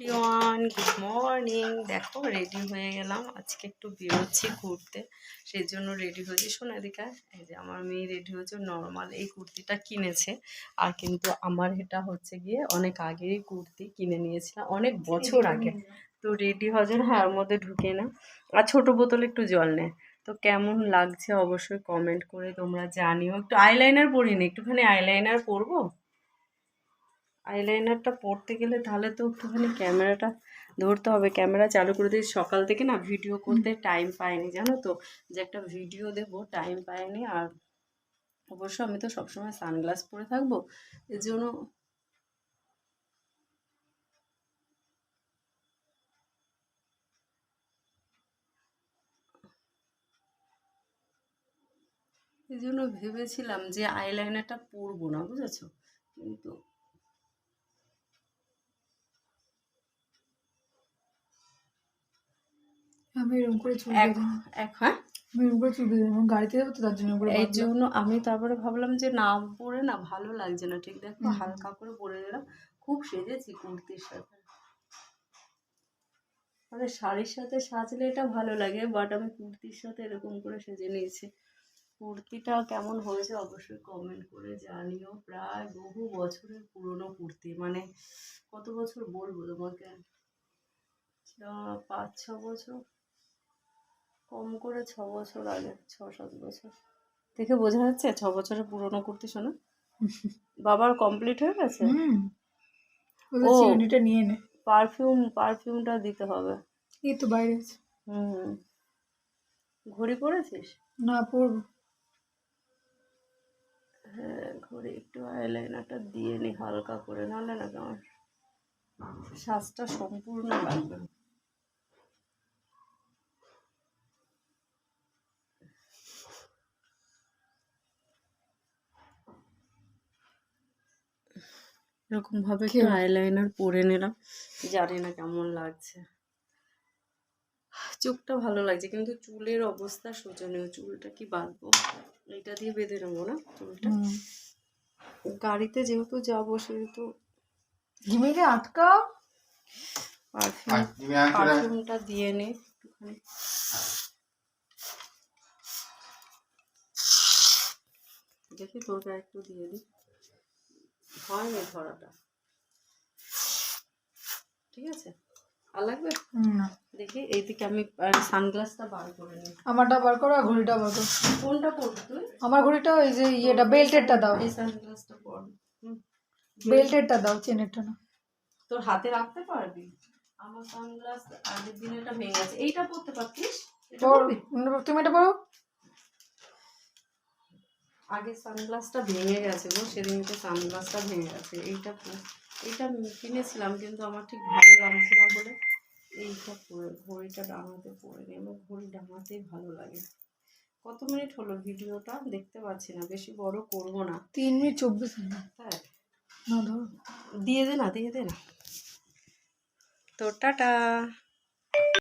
Everyone, good morning. দেখো ready হয়ে গেলাম, আজকে একটু বেরোচ্ছি ঘুরতে, সেই জন্য রেডি হয়েছি। সোনাদিকা, এই যে আমার মেয়ে রেডি হয়েছে। নর্মাল এই কুর্তিটা কিনেছে, আর কিন্তু আমার এটা হচ্ছে গিয়ে অনেক আগেরই কুর্তি কিনে নিয়েছিলাম, অনেক বছর আগে। তো রেডি হওয়ার জন্য হ্যাঁ ওর মধ্যে ঢুকে না, আর ছোটো বোতলে একটু জল নেয়। তো কেমন লাগছে অবশ্যই কমেন্ট করে তোমরা জানিও। একটু আইলাইনার পরিনি, একটুখানি আইলাইনার পরবো। আইলাইনারটা পরতে গেলে তাহলে তো একটুখানি ক্যামেরাটা ধরতে হবে। ক্যামেরা চালু করে দিয়ে সকাল থেকে না ভিডিও করতে টাইম পাইনি, জানো তো, যে একটা ভিডিও দেবো টাইম পাইনি। আর অবশ্য আমি তো সবসময় সানগ্লাস পরে থাকবো, এর জন্য ভেবেছিলাম যে আইলাইনারটা পরবো না, বুঝেছো, কিন্তু আমি এরকম করে চুল হ্যাঁ আমি এরকম করে চুল বেঁধে এবং গাড়িতে যাবো তো তার জন্য এই জন্য আমি তারপরে ভাবলাম যে না পরে না ভালো লাগছে না, ঠিক দেখো হালকা করে পরে গেলাম। খুব সেজেছি কুর্তির সাথে, মানে শাড়ির সাথে সাজলে এটা ভালো লাগে, বাট আমি কুর্তির সাথে এরকম করে সেজে নিয়েছি। কুর্তিটা কেমন হয়েছে অবশ্যই কমেন্ট করে জানিও। প্রায় বহু বছরের পুরনো কুর্তি, মানে কত বছর বলবো তোমাকে, 5-6 বছর, কম করে 6 বছর আগে, 6-7 বছর। দেখে বোঝা যাচ্ছে 6 বছরের পুরনো কুর্তি। শোনো, বাবার কমপ্লিট হয়ে গেছে। ও চিরুনিটা নিয়ে নে, পারফিউমটা দিতে হবে। এই তো বাইরে আছে। ঘড়ি পরেছিস? না, পরবো। হ্যাঁ ঘড়ি, একটু আইলাইনারটা দিয়ে নি হালকা করে, নাহলে না আমার সাজটা সম্পূর্ণ লাগবে না। এরকম ভাবে একটু আইলাইনার পরে নিলাম, জানি না কেমন লাগছে। চোখটা ভালো লাগছে, কিন্তু চুলের অবস্থা শোচনীয়। চুলটা কি বাঁধবো, এটা দিয়ে বেঁধে নেবো না চুলটা। গাড়িতে যেহেতু যাবো সেহেতু ঘিমিয়ে আটকাও। পারফিউমটা দিয়ে নে একটুখানি। দেখি তোর গায়ে একটু দিয়ে দিই, হয়নি ধরাটা, ঠিক আছে। আর লাগবে না, দেখি এইদিকে আমি সানগ্লাসটা বার করে নিই। আমারটা বার করো আর ঘড়িটা বার করো। কোনটা পরবি তুই? আমার ঘড়িটা ওই যে ইয়েটা বেল্টেরটা দাও। এই সানগ্লাসটা পর, বেল্টেরটা দাও, চেনেরটা না। তোর হাতে রাখতে পারবি? আমার সানগ্লাস আগের দিন এটা ভেঙে গেছে, এইটা পরতে পারতিস। তুমি এটা পরো। আগে সানগ্লাসটা ভেঙে গেছে গো, সেদিনকে সানগ্লাসটা ভেঙে গেছে। এইটা কিনেছিলাম কিন্তু আমার ঠিক ভালো লাগছে না বলে এইটা পরে, ঘড়িটা ডাঙাতে পরে নিই। আমার ঘড়ি ডাঙাতেই ভালো লাগে। কত মিনিট হলো ভিডিওটা দেখতে পাচ্ছি না, বেশি বড় করবো না। 3 মিনিট 24 সেকেন্ড। হ্যাঁ না ধরো, দিয়ে দে না, তো টাটা।